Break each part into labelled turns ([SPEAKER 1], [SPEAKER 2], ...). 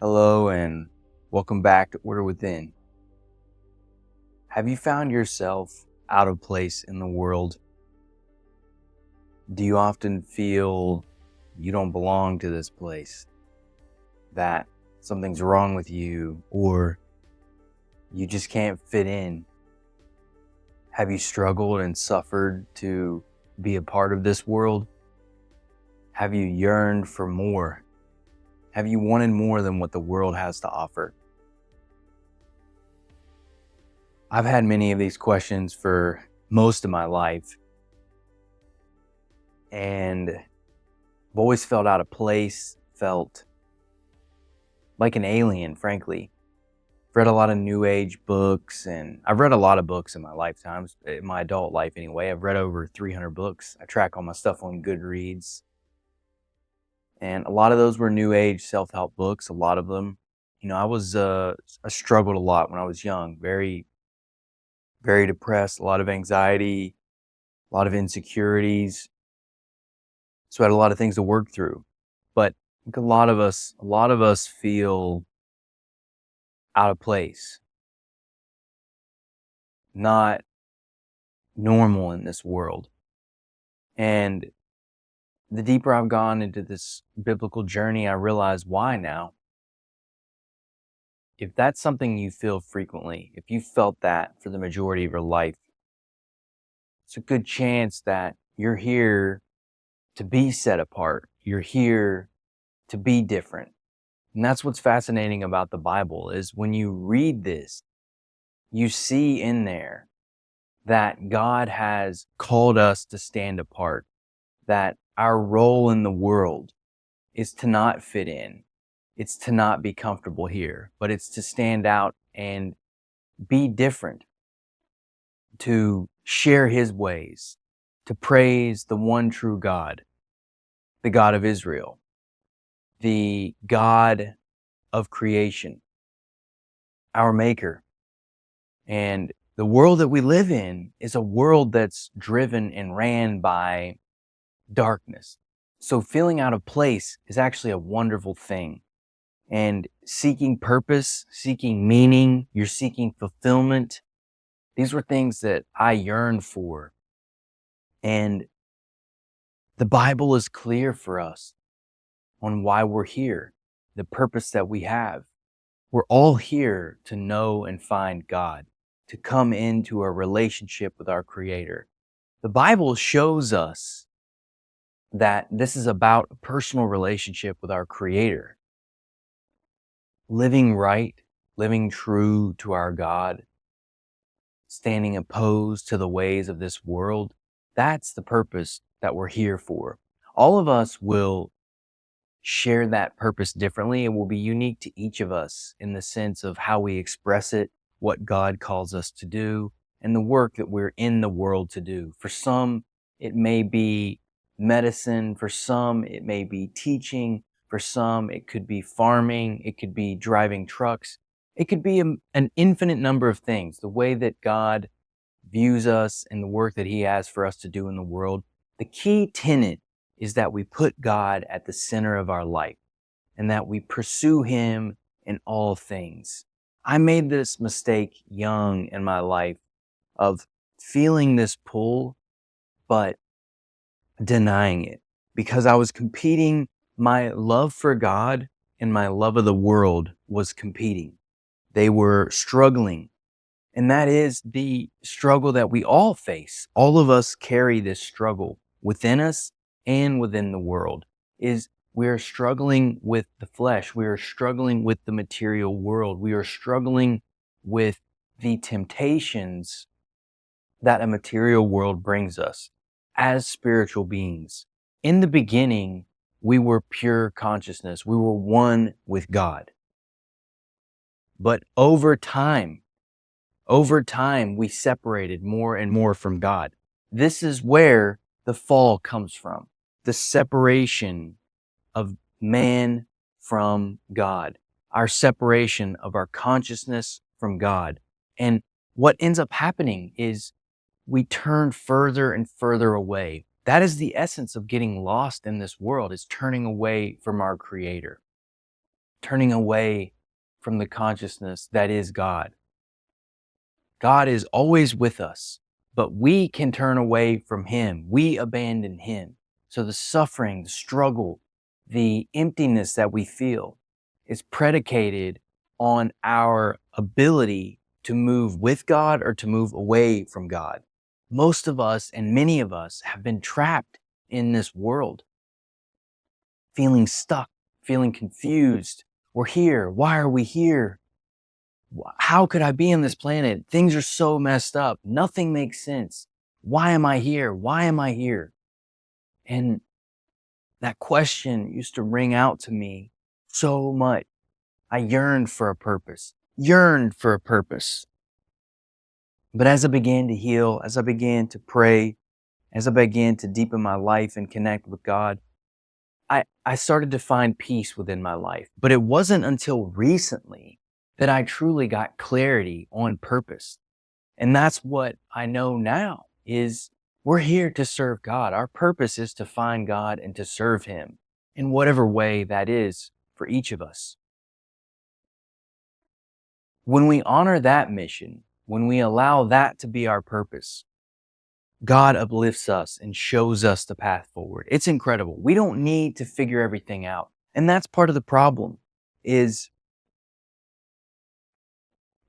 [SPEAKER 1] Hello and welcome back to Order Within. Have you found yourself out of place in the world? Do you often feel you don't belong to this place? That something's wrong with you, or you just can't fit in? Have you struggled and suffered to be a part of this world? Have you yearned for more? Have you wanted more than what the world has to offer? I've had many of these questions for most of my life, and I've always felt out of place, felt like an alien, frankly. I've read a lot of New Age books, and I've read a lot of books in my lifetimes, in my adult life anyway. I've read over 300 books. I track all my stuff on Goodreads, and a lot of those were New Age self-help books. A lot of them, I struggled a lot when I was young, very, very depressed, a lot of anxiety, a lot of insecurities. So I had a lot of things to work through. But I think a lot of us feel out of place, not normal in this world. And the deeper I've gone into this biblical journey, I realize why now. If that's something you feel frequently, if you felt that for the majority of your life, it's a good chance that you're here to be set apart. You're here to be different. And that's what's fascinating about the Bible is when you read this, you see in there that God has called us to stand apart, that our role in the world is to not fit in. It's to not be comfortable here, but it's to stand out and be different, to share his ways, to praise the one true God, the God of Israel, the God of creation, our maker. And the world that we live in is a world that's driven and ran by darkness. So feeling out of place is actually a wonderful thing. And seeking purpose, seeking meaning, you're seeking fulfillment. These were things that I yearned for. And the Bible is clear for us on why we're here, the purpose that we have. We're all here to know and find God, to come into a relationship with our Creator. The Bible shows us that this is about a personal relationship with our Creator. Living right, living true to our God, standing opposed to the ways of this world, that's the purpose that we're here for. All of us will share that purpose differently. It will be unique to each of us in the sense of how we express it, what God calls us to do, and the work that we're in the world to do. For some, it may be medicine. For some, it may be teaching. For some, it could be farming. It could be driving trucks. It could be an infinite number of things. The way that God views us and the work that he has for us to do in the world. The key tenet is that we put God at the center of our life and that we pursue him in all things. I made this mistake young in my life of feeling this pull, but denying it because I was competing. My love for God and my love of the world was competing. They were struggling. And that is the struggle that we all face. All of us carry this struggle within us and within the world. Is we are struggling with the flesh. We are struggling with the material world. We are struggling with the temptations that a material world brings us as spiritual beings. In the beginning, we were pure consciousness. We were one with God. But over time, we separated more and more from God. This is where the fall comes from. The separation of man from God. Our separation of our consciousness from God. And what ends up happening is we turn further and further away. That is the essence of getting lost in this world, is turning away from our Creator. turning away from the consciousness that is God. God is always with us, but we can turn away from Him. We abandon Him. So the suffering, the struggle, the emptiness that we feel is predicated on our ability to move with God or to move away from God. Most of us and many of us have been trapped in this world, feeling stuck, feeling confused. We're here. Why are we here? How could I be on this planet? Things are so messed up. Nothing makes sense. Why am I here? Why am I here? And that question used to ring out to me so much. I yearned for a purpose, yearned for a purpose. But as I began to heal, as I began to pray, as I began to deepen my life and connect with God, I started to find peace within my life. But it wasn't until recently that I truly got clarity on purpose. And that's what I know now is we're here to serve God. Our purpose is to find God and to serve Him in whatever way that is for each of us. When we honor that mission, when we allow that to be our purpose, God uplifts us and shows us the path forward. It's incredible. We don't need to figure everything out. And that's part of the problem is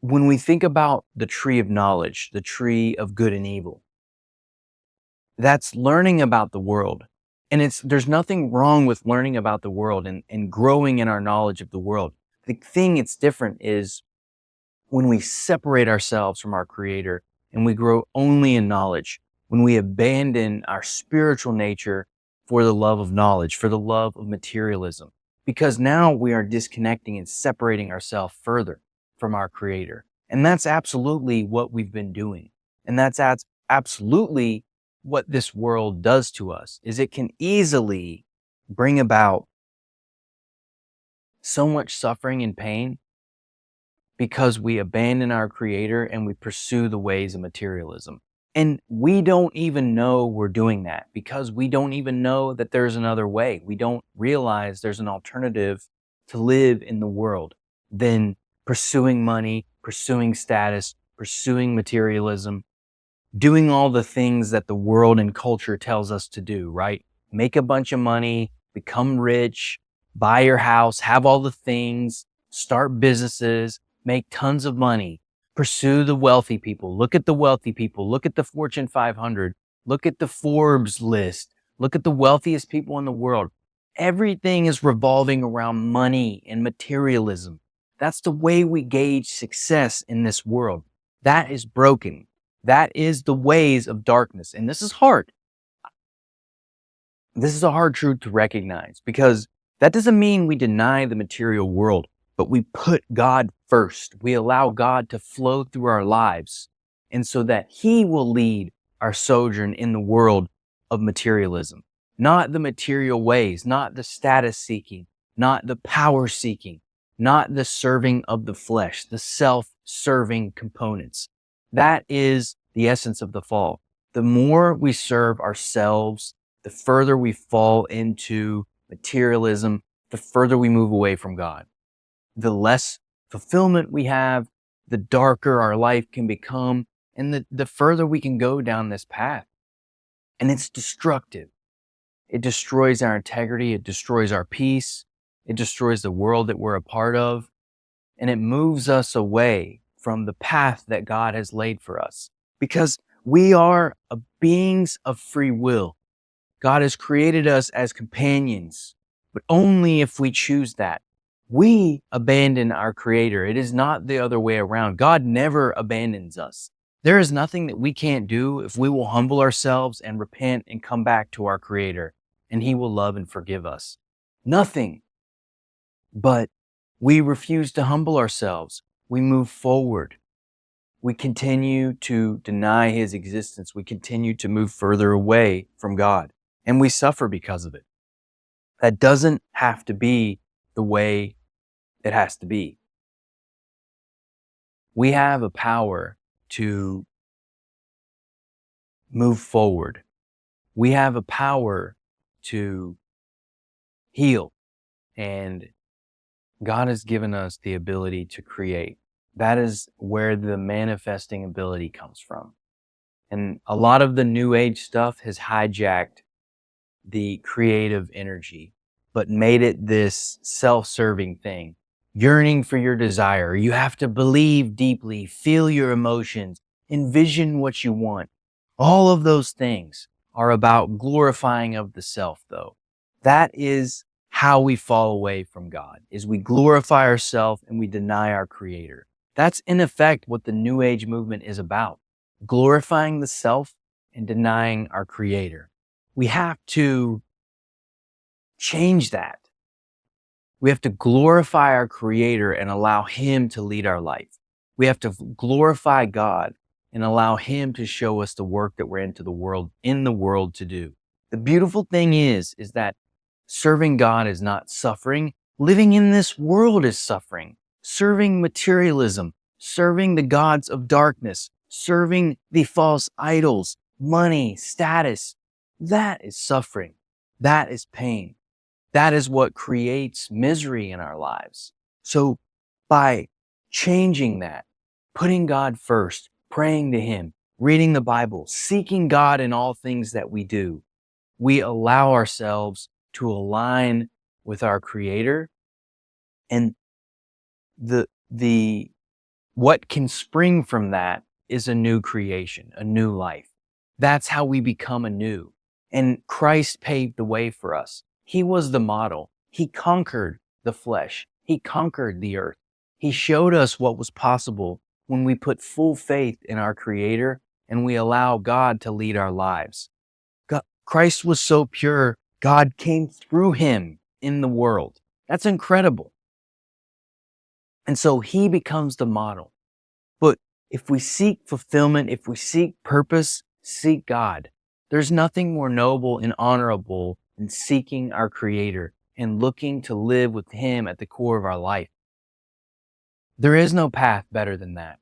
[SPEAKER 1] when we think about the tree of knowledge, the tree of good and evil, that's learning about the world. And there's nothing wrong with learning about the world and growing in our knowledge of the world. The thing that's different is when we separate ourselves from our Creator and we grow only in knowledge, when we abandon our spiritual nature for the love of knowledge, for the love of materialism, because now we are disconnecting and separating ourselves further from our Creator. And that's absolutely what we've been doing. And that's absolutely what this world does to us, is it can easily bring about so much suffering and pain because we abandon our Creator and we pursue the ways of materialism. And we don't even know we're doing that because we don't even know that there's another way. We don't realize there's an alternative to live in the world than pursuing money, pursuing status, pursuing materialism, doing all the things that the world and culture tells us to do, right? Make a bunch of money, become rich, buy your house, have all the things, start businesses, make tons of money, pursue the wealthy people. Look at the wealthy people. Look at the Fortune 500. Look at the Forbes list. Look at the wealthiest people in the world. Everything is revolving around money and materialism. That's the way we gauge success in this world. That is broken. That is the ways of darkness. And this is hard. This is a hard truth to recognize because that doesn't mean we deny the material world, but we put God first. We allow God to flow through our lives and so that He will lead our sojourn in the world of materialism, not the material ways, not the status seeking, not the power seeking, not the serving of the flesh, the self-serving components. That is the essence of the fall. The more we serve ourselves, the further we fall into materialism, the further we move away from God. The less fulfillment we have, the darker our life can become, and the further we can go down this path. And it's destructive. It destroys our integrity. It destroys our peace. It destroys the world that we're a part of. And it moves us away from the path that God has laid for us. Because we are beings of free will. God has created us as companions, but only if we choose that. We abandon our Creator. It is not the other way around. God never abandons us. There is nothing that we can't do if we will humble ourselves and repent and come back to our Creator, and He will love and forgive us. Nothing. But we refuse to humble ourselves. We move forward. We continue to deny His existence. We continue to move further away from God, and we suffer because of it. That doesn't have to be the way it has to be. We have a power to move forward. We have a power to heal and God has given us the ability to create. That is where the manifesting ability comes from. And a lot of the new age stuff has hijacked the creative energy, but made it this self-serving thing. Yearning for your desire. You have to believe deeply, feel your emotions, envision what you want. All of those things are about glorifying of the self, though. That is how we fall away from God, is we glorify ourselves and we deny our creator. That's in effect what the New Age movement is about. Glorifying the self and denying our creator. We have to change that. We have to glorify our creator and allow him to lead our life. We have to glorify God and allow him to show us the work that we're in the world to do. The beautiful thing is that serving God is not suffering. Living in this world is suffering. Serving materialism, serving the gods of darkness, serving the false idols, money, status, that is suffering. That is pain. That is what creates misery in our lives. So by changing that, putting God first, praying to him, reading the Bible, seeking God in all things that we do, we allow ourselves to align with our creator, and the what can spring from that is a new creation, a new life. That's how we become anew. And Christ paved the way for us. He was the model. He conquered the flesh. He conquered the earth. He showed us what was possible when we put full faith in our Creator and we allow God to lead our lives. Christ was so pure, God came through him in the world. That's incredible. And so he becomes the model. But if we seek fulfillment, if we seek purpose, seek God. There's nothing more noble and honorable than seeking our Creator and looking to live with him at the core of our life. There is no path better than that.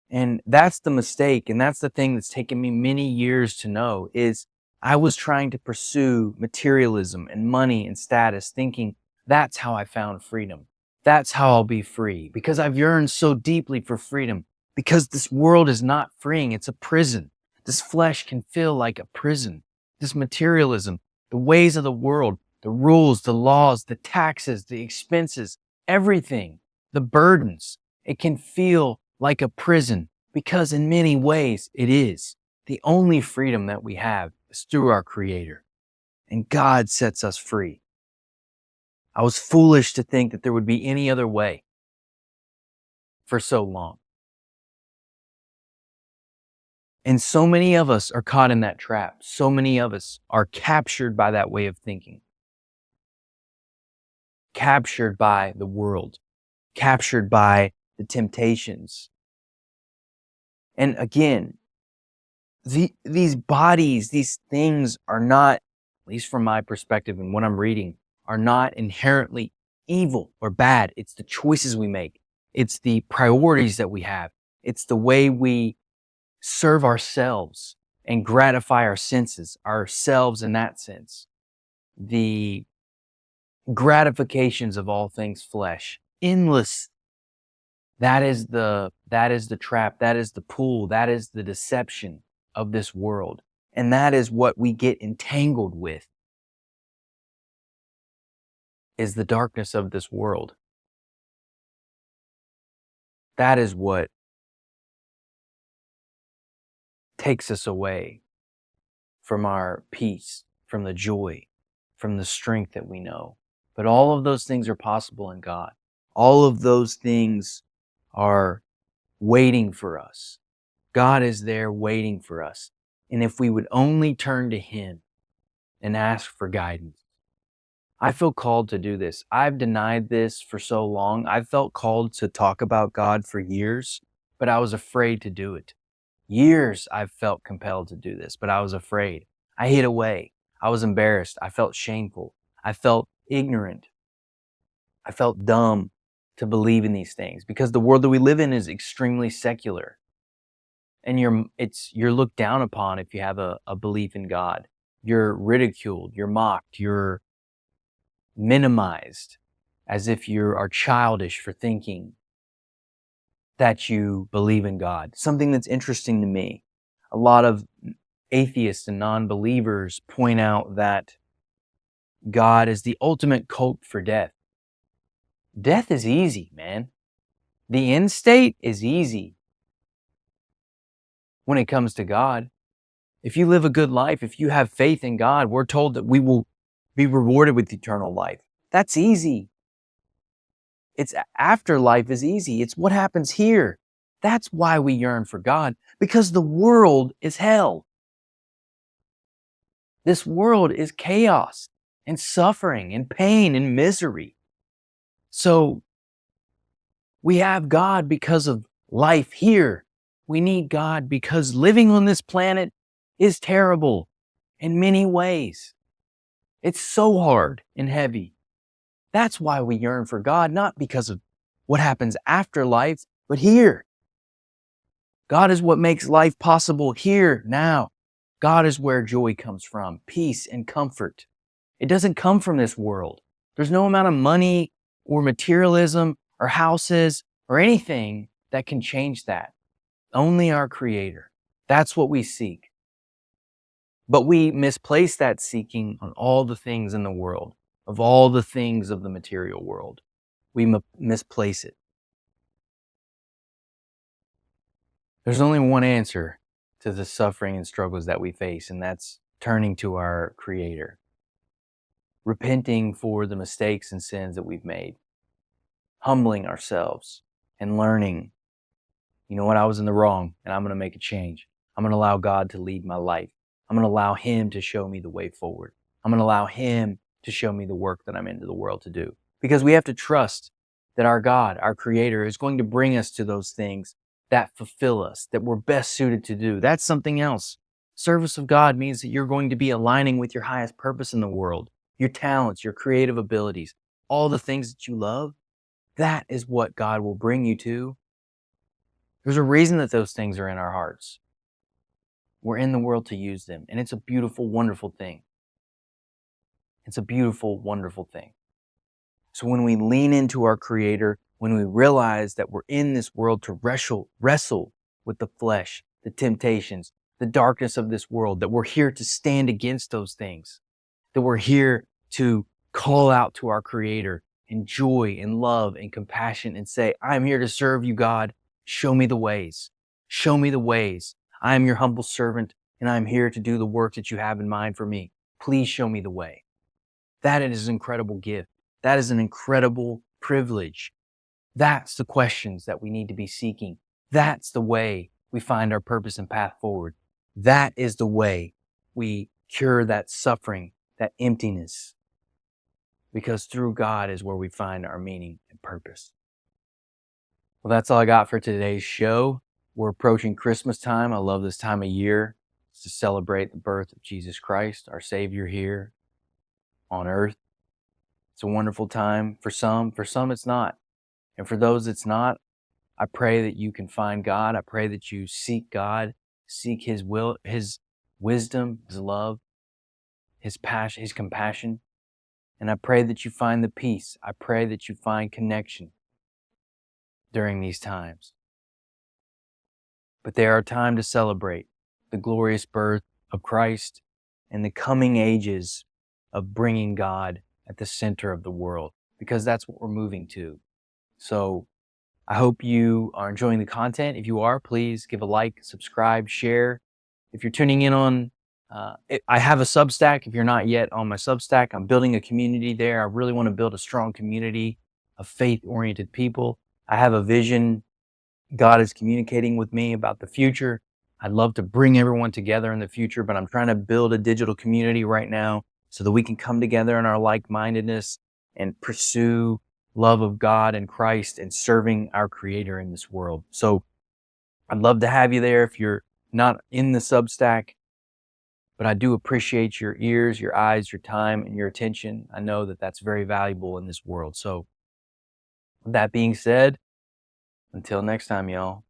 [SPEAKER 1] And that's the mistake. And that's the thing that's taken me many years to know is I was trying to pursue materialism and money and status, thinking that's how I found freedom. That's how I'll be free, because I've yearned so deeply for freedom, because this world is not freeing. It's a prison. This flesh can feel like a prison. This materialism, the ways of the world, the rules, the laws, the taxes, the expenses, everything, the burdens, it can feel like a prison, because in many ways it is. The only freedom that we have is through our Creator, and God sets us free. I was foolish to think that there would be any other way for so long. And so many of us are caught in that trap. So many of us are captured by that way of thinking, captured by the world, captured by the temptations. And again, these bodies, these things are not, at least from my perspective and what I'm reading, are not inherently evil or bad. It's the choices we make. It's the priorities that we have. It's the way we serve ourselves and gratify our senses, ourselves in that sense. The gratifications of all things flesh, endless. That is the trap. That is the pull. That is the deception of this world. And that is what we get entangled with, is the darkness of this world. That is what takes us away from our peace, from the joy, from the strength that we know. But all of those things are possible in God. All of those things are waiting for us. God is there waiting for us. And if we would only turn to him and ask for guidance. I feel called to do this. I've denied this for so long. I felt called to talk about God for years, but I was afraid to do it. Years I've felt compelled to do this, but I was afraid. I hid away. I was embarrassed. I felt shameful. I felt ignorant. I felt dumb to believe in these things, because the world that we live in is extremely secular. And you're looked down upon if you have a belief in God. You're ridiculed, you're mocked, you're minimized. as if you are childish for thinking that you believe in God. Something that's interesting to me. A lot of atheists and non-believers point out that God is the ultimate cope for death. Death is easy, man. The end state is easy when it comes to God. If you live a good life, if you have faith in God, we're told that we will be rewarded with eternal life. That's easy. It's afterlife is easy. It's what happens here. That's why we yearn for God, because the world is hell. This world is chaos and suffering and pain and misery. So we have God because of life here. We need God because living on this planet is terrible in many ways. It's so hard and heavy. That's why we yearn for God, not because of what happens after life, but here. God is what makes life possible here, now. God is where joy comes from, peace and comfort. It doesn't come from this world. There's no amount of money or materialism or houses or anything that can change that. Only our Creator. That's what we seek. But we misplace that seeking on all the things in the world, of all the things of the material world. We misplace it. There's only one answer to the suffering and struggles that we face, and that's turning to our Creator. Repenting for the mistakes and sins that we've made. Humbling ourselves and learning, you know what, I was in the wrong and I'm going to make a change. I'm going to allow God to lead my life. I'm going to allow Him to show me the way forward. I'm going to allow Him to show me the work that I'm into the world to do. Because we have to trust that our God, our Creator, is going to bring us to those things that fulfill us, that we're best suited to do. That's something else. Service of God means that you're going to be aligning with your highest purpose in the world, your talents, your creative abilities, all the things that you love. That is what God will bring you to. There's a reason that those things are in our hearts. We're in the world to use them, and it's a beautiful, wonderful thing. It's a beautiful, wonderful thing. So when we lean into our Creator, when we realize that we're in this world to wrestle with the flesh, the temptations, the darkness of this world, that we're here to stand against those things, that we're here to call out to our Creator in joy and love and compassion and say, I'm here to serve you, God. Show me the ways. Show me the ways. I am your humble servant, and I'm here to do the work that you have in mind for me. Please show me the way. That is an incredible gift. That is an incredible privilege. That's the questions that we need to be seeking. That's the way we find our purpose and path forward. That is the way we cure that suffering, that emptiness. Because through God is where we find our meaning and purpose. Well, that's all I got for today's show. We're approaching Christmas time. I love this time of year. It's to celebrate the birth of Jesus Christ, our Savior here on earth. It's a wonderful time for some it's not. And for those it's not, I pray that you can find God. I pray that you seek God, seek His will, His wisdom, His love, His passion, His compassion. And I pray that you find the peace. I pray that you find connection during these times. But they are a time to celebrate the glorious birth of Christ and the coming ages of bringing God at the center of the world, because that's what we're moving to. So I hope you are enjoying the content. If you are, please give a like, subscribe, share. If you're tuning in on, I have a Substack. If you're not yet on my Substack, I'm building a community there. I really want to build a strong community of faith-oriented people. I have a vision. God is communicating with me about the future. I'd love to bring everyone together in the future, but I'm trying to build a digital community right now so that we can come together in our like-mindedness and pursue love of God and Christ and serving our Creator in this world. So I'd love to have you there if you're not in the Substack, but I do appreciate your ears, your eyes, your time, and your attention. I know that that's very valuable in this world. So with that being said, until next time, y'all.